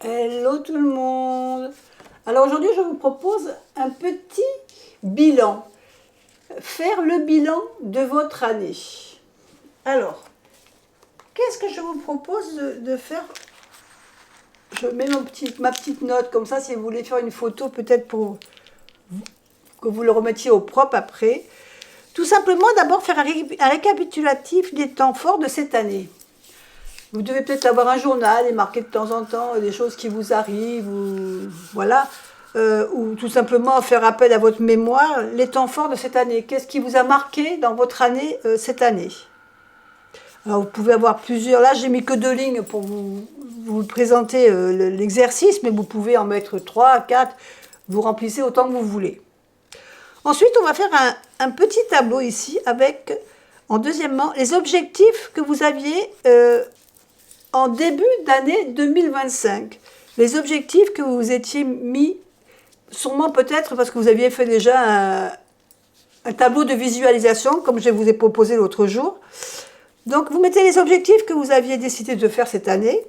Hello tout le monde. Alors aujourd'hui, je vous propose un petit bilan. Faire le bilan de votre année. Alors, qu'est-ce que je vous propose de faire? Je mets ma petite note comme ça, si vous voulez faire une photo, peut-être pour que vous le remettiez au propre après. Tout simplement, d'abord faire un récapitulatif des temps forts de cette année. Vous devez peut-être avoir un journal et marquer de temps en temps des choses qui vous arrivent, ou, voilà, ou tout simplement faire appel à votre mémoire, les temps forts de cette année. Qu'est-ce qui vous a marqué dans votre année cette année? Alors vous pouvez avoir plusieurs, là j'ai mis que 2 lignes pour vous présenter l'exercice, mais vous pouvez en mettre 3, 4, vous remplissez autant que vous voulez. Ensuite, on va faire un petit tableau ici avec, en deuxièmement, les objectifs que vous aviez en début d'année 2025, les objectifs que vous vous étiez mis, sûrement peut-être parce que vous aviez fait déjà un tableau de visualisation, comme je vous ai proposé l'autre jour. Donc vous mettez les objectifs que vous aviez décidé de faire cette année.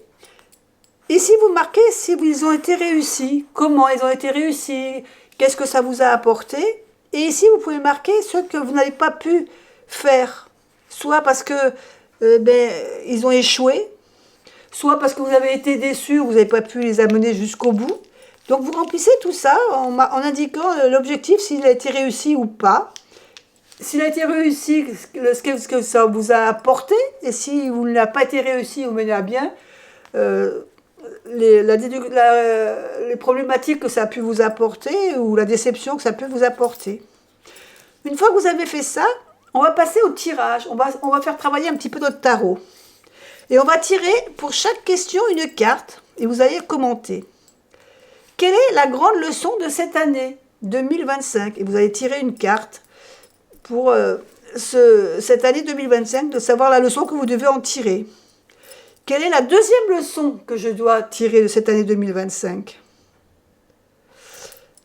Ici, vous marquez si ils ont été réussis, comment ils ont été réussis, qu'est-ce que ça vous a apporté. Et ici, vous pouvez marquer ceux que vous n'avez pas pu faire, soit parce que ils ont échoué, soit parce que vous avez été déçu, vous n'avez pas pu les amener jusqu'au bout. Donc vous remplissez tout ça en indiquant l'objectif, s'il a été réussi ou pas. S'il a été réussi, ce que ça vous a apporté, et si vous n'a pas été réussi ou mené à bien, les problématiques que ça a pu vous apporter ou la déception que ça peut vous apporter. Une fois que vous avez fait ça, on va passer au tirage. On va faire travailler un petit peu notre tarot. Et on va tirer pour chaque question une carte et vous allez commenter. Quelle est la grande leçon de cette année 2025? Et vous allez tirer une carte pour cette année 2025, de savoir la leçon que vous devez en tirer. Quelle est la deuxième leçon que je dois tirer de cette année 2025?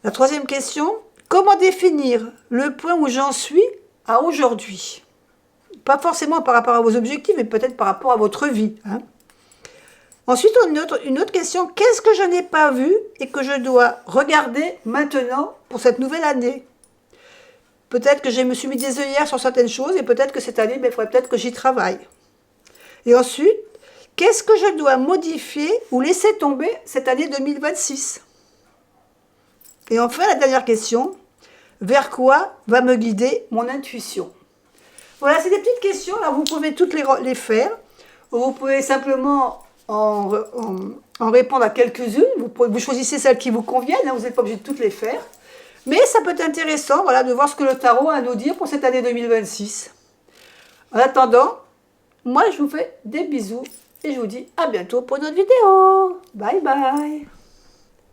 La troisième question, comment définir le point où j'en suis à aujourd'hui? Pas forcément par rapport à vos objectifs, mais peut-être par rapport à votre vie. Ensuite, une autre question. Qu'est-ce que je n'ai pas vu et que je dois regarder maintenant pour cette nouvelle année? Peut-être que je me suis mis des œillères sur certaines choses et peut-être que cette année, il faudrait peut-être que j'y travaille. Et ensuite, qu'est-ce que je dois modifier ou laisser tomber cette année 2026? Et enfin, la dernière question. Vers quoi va me guider mon intuition? Voilà, c'est des petites questions, là vous pouvez toutes les faire, ou vous pouvez simplement en répondre à quelques-unes, vous choisissez celles qui vous conviennent, vous n'êtes pas obligé de toutes les faire, mais ça peut être intéressant voilà, de voir ce que le tarot a à nous dire pour cette année 2026. En attendant, moi je vous fais des bisous et je vous dis à bientôt pour une autre vidéo. Bye bye.